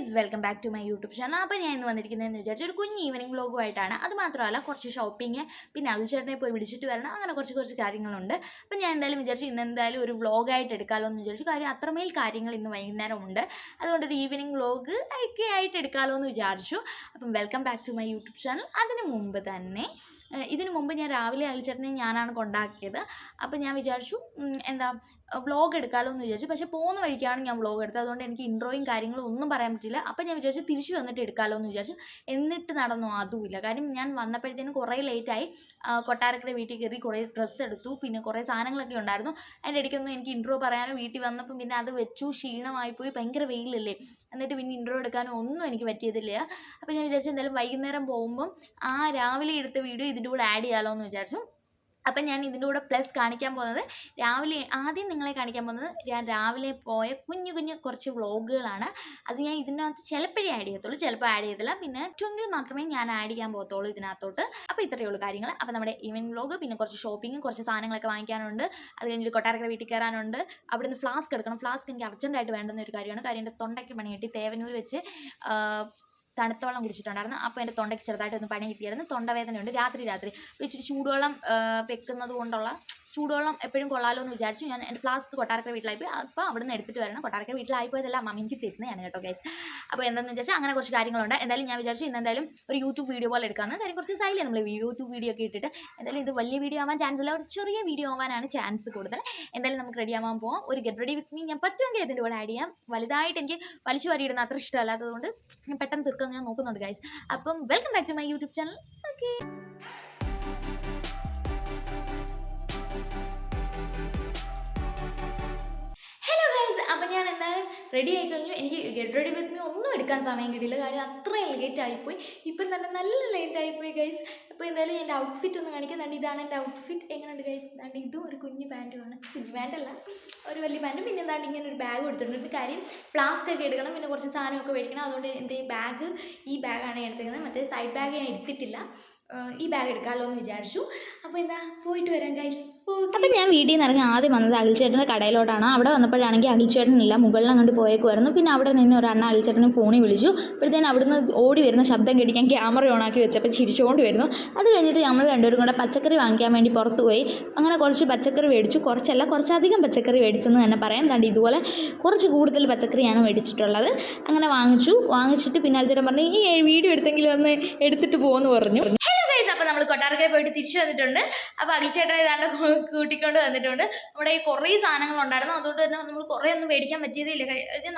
Guys, welcome back to my YouTube channel. അപ്പോൾ ഞാൻ ഇന്ന് വന്നിരിക്കുന്നതെന്ന് വിചാരിച്ചാൽ ഒരു കുഞ്ഞ് ഈവനിങ് വ്ളോഗുമായിട്ടാണ്. അത് മാത്രമല്ല കുറച്ച് ഷോപ്പിംഗ്, പിന്നെ അവിൽച്ചേട്ടനെ പോയി വിളിച്ചിട്ട് വരണം, അങ്ങനെ കുറച്ച് കാര്യങ്ങളുണ്ട്. അപ്പോൾ ഞാൻ എന്തായാലും വിചാരിച്ചു ഇന്ന് എന്തായാലും ഒരു വ്ളോഗായിട്ട് എടുക്കാമല്ലോ എന്ന് വിചാരിച്ചു. കാര്യം അത്രമേൽ കാര്യങ്ങൾ ഇന്ന് വൈകുന്നേരം ഉണ്ട്. അതുകൊണ്ട് ഒരു ഈവനിങ് വ്ളോഗ് ഒക്കെ ആയിട്ട് എടുക്കാമല്ലോ എന്ന് വിചാരിച്ചു. അപ്പം welcome back to my YouTube channel. ഇതിനു മുമ്പ് ഞാൻ രാവിലെ അവിൽച്ചേട്ടനെ ഞാനാണ് കൊണ്ടാക്കിയത്. അപ്പോൾ ഞാൻ വിചാരിച്ചു വ്ളോഗ് എടുക്കാമല്ലോ എന്ന് വിചാരിച്ചു. പക്ഷേ പോകുന്ന വഴിക്കാണ് ഞാൻ വ്ളോഗ് എടുത്തത്. അതുകൊണ്ട് എനിക്ക് ഇൻട്രോയും കാര്യങ്ങളും ഒന്നും പറയാൻ പറ്റില്ല. അപ്പോൾ ഞാൻ വിചാരിച്ചു തിരിച്ചു വന്നിട്ട് എടുക്കാമല്ലോ എന്ന് വിചാരിച്ചു. എന്നിട്ട് നടന്നു അതുമില്ല. കാര്യം ഞാൻ വന്നപ്പോഴത്തേനും കുറേ ലേറ്റായി. കൊട്ടാരക്കര വീട്ടിൽ കയറി കുറേ ഡ്രസ്സ് എടുത്തു, പിന്നെ കുറേ സാധനങ്ങളൊക്കെ ഉണ്ടായിരുന്നു. അതിൻ്റെ ഇടയ്ക്കൊന്നും എനിക്ക് ഇൻട്രോ പറയാനോ, വീട്ടിൽ വന്നപ്പം പിന്നെ അത് വെച്ചു, ക്ഷീണമായിപ്പോയി, ഭയങ്കര വെയിലല്ലേ. എന്നിട്ട് പിന്നെ ഇൻട്രോ എടുക്കാനോ ഒന്നും എനിക്ക് പറ്റിയതില്ല. അപ്പോൾ ഞാൻ വിചാരിച്ചു എന്തായാലും വൈകുന്നേരം പോകുമ്പം രാവിലെ എടുത്ത വീഡിയോ ഇതിൻ്റെ കൂടെ ആഡ് ചെയ്യാമല്ലോ എന്ന് വിചാരിച്ചു. അപ്പം ഞാൻ ഇതിൻ്റെ കൂടെ പ്ലസ് കാണിക്കാൻ പോകുന്നത് ആദ്യം നിങ്ങളെ കാണിക്കാൻ പോകുന്നത് ഞാൻ രാവിലെ പോയ കുഞ്ഞു കുറച്ച് വ്ളോഗുകളാണ്. അത് ഞാൻ ഇതിനകത്ത് ചിലപ്പോഴേ ആഡ് ചെയ്യത്തുള്ളൂ, ചിലപ്പോൾ ആഡ് ചെയ്യത്തില്ല. പിന്നെ പറ്റുമെങ്കിൽ മാത്രമേ ഞാൻ ആഡ് ചെയ്യാൻ പോകത്തുള്ളൂ ഇതിനകത്തോട്ട്. അപ്പോൾ ഇത്രയേ ഉള്ളൂ കാര്യങ്ങൾ. അപ്പോൾ നമ്മുടെ ഈവനിങ് വ്ളോഗ്, പിന്നെ കുറച്ച് ഷോപ്പിങ്ങും കുറച്ച് സാധനങ്ങളൊക്കെ വാങ്ങിക്കാനുണ്ട്. അത് കഴിഞ്ഞിട്ട് കൊട്ടാരക്കര വീട്ടിൽ കയറാനുണ്ട്. അവിടെ നിന്ന് ഫ്ലാസ്ക് എടുക്കണം. ഫ്ലാസ്ക് എനിക്ക് അർജൻറ്റായിട്ട് വേണ്ടുന്ന ഒരു കാര്യമാണ്. കാര്യം എൻ്റെ തൊണ്ടയ്ക്ക് പണി കിട്ടി. തേവനൂർ വെച്ച് തണുത്ത വെള്ളം കുടിച്ചിട്ടുണ്ടായിരുന്നു. അപ്പോൾ എൻ്റെ തൊണ്ടയ്ക്ക് ചെറുതായിട്ടൊന്ന് പണി കിട്ടിയായിരുന്നു. തൊണ്ടവേദനയുണ്ട്. രാത്രി ഇച്ചിരി ചൂടുവെള്ളം വെക്കുന്നത് കൊണ്ടുള്ള ചൂടുവെള്ളം എപ്പോഴും കൊള്ളാലോ എന്ന് വിചാരിച്ചു. ഞാൻ എൻ്റെ ഫ്ലാസ്ക് കൊട്ടാരക്കര വീട്ടിലായിപ്പോയി. അപ്പോൾ അവിടെ നിന്ന് എടുത്തിട്ട് വരണം. കൊട്ടാരക്കര വീട്ടിലായിപ്പോയതല്ല, മമ്മി എനിക്ക് തരുന്നതാണ് കേട്ടോ ഗൈസ്. അപ്പോൾ എന്താണെന്ന് വിചാരിച്ചാൽ അങ്ങനെ കുറച്ച് കാര്യങ്ങളുണ്ട്. എന്തായാലും ഞാൻ വിചാരിച്ചു ഇന്ന് എന്തായാലും ഒരു യൂട്യൂബ് വീഡിയോ പോലെ എടുക്കാമെന്ന്. കാര്യം കുറച്ച് സൈഡിൽ നമ്മൾ യൂട്യൂബ് വീഡിയോ ഒക്കെ ഇട്ടിട്ട് എന്തായാലും ഇത് വലിയ വീഡിയോ ആവാൻ ചാൻസ് ഇല്ല, ഒരു ചെറിയ വീഡിയോ ആവാനാണ് ചാൻസ് കൂടുതൽ. എന്തായാലും നമുക്ക് റെഡി ആവാൻ പോകാം. ഒരു ഗെറ്റ് റെഡി വിത്ത് മീ ഞാൻ പറ്റുമെങ്കിൽ ഇതിൻ്റെ കൂടെ ആഡ് ചെയ്യാം. വലുതായിട്ട് എനിക്ക് വലിച്ചു വാരിയിടുന്ന അത്ര ഇഷ്ടമല്ലാത്തതുകൊണ്ട് ഞാൻ പെട്ടെന്ന് തീർക്കാൻ ഞാൻ നോക്കുന്നുണ്ട് ഗൈസ്. അപ്പം welcome back to my YouTube channel. Okay, അപ്പം ഞാൻ എന്തായാലും റെഡി ആയി കഴിഞ്ഞു. എനിക്ക് ഗെറ്റ് റെഡി വിത്ത് മീ ഒന്നും എടുക്കാൻ സമയം കിട്ടിയില്ല. കാര്യം അത്രയും ലേറ്റ് ആയിപ്പോയി. ഇപ്പം തന്നെ നല്ല ലേറ്റ് ആയിപ്പോയി ഗൈസ്. അപ്പോൾ എന്തായാലും എൻ്റെ ഔട്ട്ഫിറ്റ് ഒന്ന് കാണിക്കുന്നുണ്ട്. ഇതാണ് എൻ്റെ ഔട്ട്ഫിറ്റ്. എങ്ങനെയുണ്ട് ഗൈസ്? എന്താണ്ട് ഇതും ഒരു കുഞ്ഞു പാൻറ്റുമാണ്. കുഞ്ഞു പാൻറ്റല്ല, ഒരു വലിയ പാൻറ്റും. പിന്നെ എന്താണ്ട് ഇങ്ങനെ ഒരു ബാഗ് എടുത്തിട്ടുണ്ട്. കാര്യം ഫ്ലാസ്ക് ഒക്കെ എടുക്കണം, പിന്നെ കുറച്ച് സാധനമൊക്കെ മേടിക്കണം. അതുകൊണ്ട് എൻ്റെ ഈ ബാഗാണ് എടുത്തിരിക്കുന്നത്. മറ്റേ സൈഡ് ബാഗ് ഞാൻ എടുത്തിട്ടില്ല. ഈ ബാഗ് എടുക്കാമല്ലോ എന്ന് വിചാരിച്ചു. അപ്പോൾ പോയിട്ട് വരാം ഗൈസ്. അപ്പം ഞാൻ വീട്ടിൽ നിന്ന് ഇറങ്ങി ആദ്യം വന്നത് അഖിൽച്ചേട്ടൻ്റെ കടയിലോട്ടാണ്. അവിടെ വന്നപ്പോഴാണെങ്കിൽ അഖിൽച്ചേട്ടനില്ല, മുകളിൽ അങ്ങോട്ട് പോയേക്കുമായിരുന്നു. പിന്നെ അവിടെ നിന്ന് ഒരു അണ്ണ അഖിൽച്ചേട്ടനെ ഫോണിൽ വിളിച്ചു. അപ്പോഴത്തേനും അവിടുന്ന് ഓടി വരുന്ന ശബ്ദം കേട്ട് ഞാൻ ക്യാമറ ഓണാക്കി വെച്ചപ്പോൾ ചിരിച്ചുകൊണ്ട് വരുന്നു. അത് കഴിഞ്ഞിട്ട് നമ്മൾ രണ്ടുപേരും കൂടെ പച്ചക്കറി വാങ്ങിക്കാൻ വേണ്ടി പുറത്ത് പോയി. അങ്ങനെ കുറച്ച് പച്ചക്കറി മേടിച്ചു. കുറച്ചധികം പച്ചക്കറി മേടിച്ചെന്ന് തന്നെ പറയാം. കണ്ട് ഇതുപോലെ കുറച്ച് കൂടുതൽ പച്ചക്കറിയാണ് മേടിച്ചിട്ടുള്ളത്. അങ്ങനെ വാങ്ങിച്ചിട്ട് പിന്നെ അഖിൽച്ചേട്ടൻ പറഞ്ഞു ഈ വീഡിയോ എടുത്തെങ്കിലും ഒന്ന് എടുത്തിട്ട് പോകുമെന്ന് പറഞ്ഞു. അപ്പോൾ നമ്മൾ കൊട്ടാരക്കര പോയിട്ട് തിരിച്ചു വന്നിട്ടുണ്ട്. അപ്പോൾ അഖിൽച്ചേട്ടൻ ഏതാണ്ട് കൂട്ടിക്കൊണ്ട് വന്നിട്ടുണ്ട്. നമ്മുടെ ഈ കുറേ സാധനങ്ങളുണ്ടായിരുന്നു. അതുകൊണ്ട് തന്നെ നമ്മൾ കുറേ ഒന്നും മേടിക്കാൻ പറ്റിയതില്ല.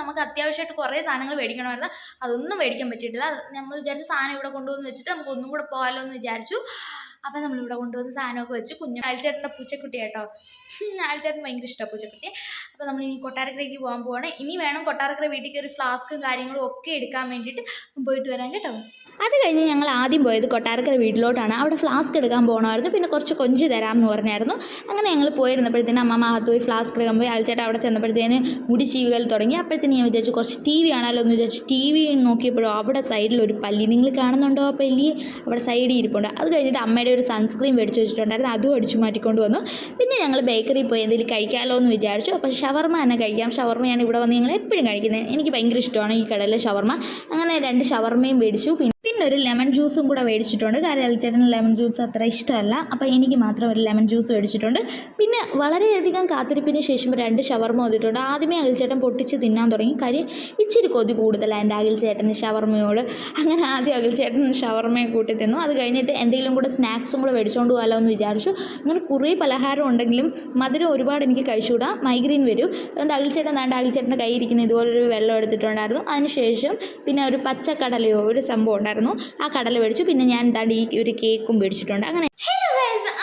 നമുക്ക് അത്യാവശ്യമായിട്ട് കുറേ സാധനങ്ങൾ മേടിക്കണമായിരുന്നു. അതൊന്നും മേടിക്കാൻ പറ്റിയിട്ടില്ല. നമ്മൾ വിചാരിച്ചു സാധനം ഇവിടെ കൊണ്ടുവന്ന് വെച്ചിട്ട് നമുക്ക് ഒന്നും കൂടെ പോകാമല്ലോ എന്ന് വിചാരിച്ചു. അപ്പോൾ നമ്മളിവിടെ കൊണ്ടുവന്ന് സാധനമൊക്കെ വെച്ചു. അഖിൽച്ചേട്ടൻ്റെ പൂച്ചക്കുട്ടി കേട്ടോ. അഖിൽച്ചേട്ടൻ ഭയങ്കര ഇഷ്ടമാണ് പൂച്ചക്കുട്ടി. അപ്പോൾ നമ്മൾ ഇനി കൊട്ടാരക്കരയ്ക്ക് പോകാൻ പോവാണ്. ഇനി വേണം കൊട്ടാരക്കര വീട്ടിൽ കയറി ഫ്ലാസ്കും കാര്യങ്ങളും ഒക്കെ എടുക്കാൻ വേണ്ടിയിട്ട് പോയിട്ട് വരാൻ കേട്ടോ. അത് കഴിഞ്ഞ് ഞങ്ങൾ ആദ്യം പോയത് കൊട്ടാരക്കര വീട്ടിലോട്ടാണ്. അവിടെ ഫ്ലാസ്ക് എടുക്കാൻ പോകണമായിരുന്നു. പിന്നെ കുറച്ച് കൊഞ്ച് തരാമെന്ന് പറഞ്ഞായിരുന്നു. അങ്ങനെ ഞങ്ങൾ പോയിരുന്നപ്പോഴത്തേനും അമ്മ അകത്ത് പോയി ഫ്ലാസ്ക് എടുക്കാൻ പോയി. അഖിൽച്ചേട്ടൻ അവിടെ ചെന്നപ്പോഴത്തേന് മുടി ചീവുകൾ തുടങ്ങി. അപ്പോഴത്തേന് ഞാൻ വിചാരിച്ചു കുറച്ച് ടി വി കാണാമല്ലോ എന്ന് വിചാരിച്ചു. ടി വി നോക്കിയപ്പോഴും അവിടെ സൈഡിൽ ഒരു പല്ലി, നിങ്ങൾ കാണുന്നുണ്ടോ ആ പല്ലി? അവിടെ സൈഡിൽ ഇരിപ്പുണ്ട്. അത് കഴിഞ്ഞിട്ട് അമ്മയുടെ ഒരു സൺസ്ക്രീൻ മേടിച്ച് വെച്ചിട്ടുണ്ടായിരുന്നു. അതും അടിച്ചു മാറ്റിക്കൊണ്ട് വന്നു. പിന്നെ ഞങ്ങൾ ബേക്കറിയിൽ പോയി എന്തെങ്കിലും കഴിക്കാമല്ലോ എന്ന് വിചാരിച്ചു. അപ്പോൾ ഷവർമ തന്നെ കഴിക്കാം. ഷവർമയാണ് ഇവിടെ വന്ന് ഞങ്ങൾ എപ്പോഴും കഴിക്കുന്നത്. എനിക്ക് ഭയങ്കര ഇഷ്ടമാണ് ഈ കടയിലെ ഷവർമ. അങ്ങനെ 2 ഷവർമയും മേടിച്ചു. പിന്നെ ഒരു ലെമൺ ജ്യൂസും കൂടെ മേടിച്ചിട്ടുണ്ട്. കാരണം അഖിൽച്ചേട്ടന് ലെമൺ ജ്യൂസ് അത്ര ഇഷ്ടമല്ല. അപ്പോൾ എനിക്ക് മാത്രം ഒരു ലെമൺ ജ്യൂസ് മേടിച്ചിട്ടുണ്ട്. പിന്നെ വളരെയധികം കാത്തിരിപ്പിന് ശേഷം 2 ഷവർമ വന്നിട്ടുണ്ട്. ആദ്യമേ അഖിൽച്ചേട്ടൻ പൊട്ടിച്ച് തിന്നാൻ തുടങ്ങി. കാര്യം ഇച്ചിരി കൊതി കൂടുതലാണ് എൻ്റെ അഖിൽച്ചേട്ടന് ഷവർമയോട്. അങ്ങനെ ആദ്യം അഖിൽച്ചേട്ടൻ ഷവർമയെ കൂട്ടി തിന്നു. അത് കഴിഞ്ഞിട്ട് എന്തെങ്കിലും കൂടെ സ്നാക്സും കൂടെ മേടിച്ചുകൊണ്ട് പോകാമല്ലോ എന്ന് വിചാരിച്ചു. അങ്ങനെ കുറേ പലഹാരം ഉണ്ടെങ്കിലും മധുരം ഒരുപാട് എനിക്ക് കഴിച്ചുകൂടാ, മൈഗ്രെയിൻ വരും. അതുകൊണ്ട് അഖിൽച്ചേട്ടൻ്റെ കയ്യിൽ ഇരിക്കുന്ന ഇതുപോലൊരു വെള്ളം എടുത്തിട്ടുണ്ടായിരുന്നു. അതിനുശേഷം പിന്നെ ഒരു പച്ചക്കടലയോ ഒരു സംഭവം ഉണ്ടായിരുന്നു. ആ കടല മേടിച്ചു. പിന്നെ ഞാൻ ഈ ഒരു കേക്കും മേടിച്ചിട്ടുണ്ട്. അങ്ങനെ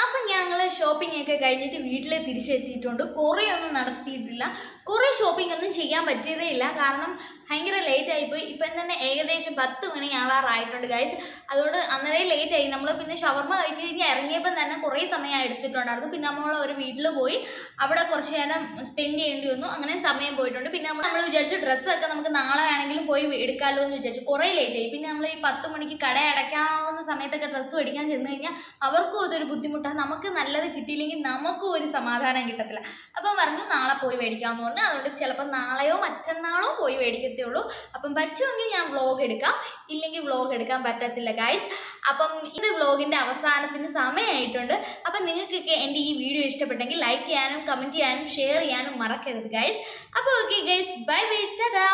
അപ്പം ഞങ്ങൾ ഷോപ്പിംഗ് ഒക്കെ കഴിഞ്ഞിട്ട് വീട്ടിൽ തിരിച്ചെത്തിയിട്ടുണ്ട്. കുറേ ഒന്നും നടത്തിയിട്ടില്ല. കുറേ ഷോപ്പിംഗ് ഒന്നും ചെയ്യാൻ പറ്റിയതേ ഇല്ല. കാരണം ഭയങ്കര ലേറ്റ് ആയിപ്പോയി. ഇപ്പം തന്നെ ഏകദേശം 10 മണി ആവാറായിട്ടുണ്ട് ഗൈസ്. അതുകൊണ്ട് അന്നേരം ലേറ്റ് ആയി. നമ്മൾ പിന്നെ ഷവർമ കഴിച്ച് കഴിഞ്ഞ് ഇറങ്ങിയപ്പം തന്നെ കുറേ സമയം എടുത്തിട്ടുണ്ടായിരുന്നു. പിന്നെ നമ്മൾ ഒരു വീട്ടിൽ പോയി അവിടെ കുറച്ച് നേരം സ്പെൻഡ് ചെയ്യേണ്ടി വന്നു. അങ്ങനെ സമയം പോയിട്ടുണ്ട്. പിന്നെ നമ്മൾ വിചാരിച്ചു ഡ്രസ്സൊക്കെ നമുക്ക് നാളെ വേണമെങ്കിലും പോയി എടുക്കാമല്ലോ എന്ന് വിചാരിച്ചു. കുറേ ലേറ്റ് ആയി. പിന്നെ നമ്മൾ ഈ 10 മണിക്ക് കട അടയ്ക്കാവുന്ന സമയത്തൊക്കെ ഡ്രസ്സ് മേടിക്കാൻ ചെന്ന് കഴിഞ്ഞാൽ അവർക്കും അതൊരു ബുദ്ധിമുട്ടാണ്. നമുക്ക് നല്ലത് കിട്ടിയില്ലെങ്കിൽ നമുക്കും ഒരു സമാധാനം കിട്ടത്തില്ല. അപ്പം പറഞ്ഞു നാളെ പോയി മേടിക്കാമെന്ന് പറഞ്ഞു. അതുകൊണ്ട് ചിലപ്പോൾ നാളെയോ മറ്റന്നാളോ പോയി മേടിക്കത്തേ ഉള്ളൂ. അപ്പം പറ്റുമെങ്കിൽ ഞാൻ വ്ളോഗ് എടുക്കാം, ഇല്ലെങ്കിൽ വ്ളോഗ് എടുക്കാൻ പറ്റത്തില്ല ഗൈസ്. അപ്പം ഇത് വ്ളോഗിൻ്റെ അവസാനത്തിന് സമയമായിട്ടുണ്ട്. അപ്പം നിങ്ങൾക്കൊക്കെ എൻ്റെ ഈ വീഡിയോ ഇഷ്ടപ്പെട്ടെങ്കിൽ ലൈക്ക് ചെയ്യാനും കമൻറ്റ് ചെയ്യാനും ഷെയർ ചെയ്യാനും മറക്കരുത് ഗൈസ്. അപ്പോൾ okay guys, bye bye, Tata.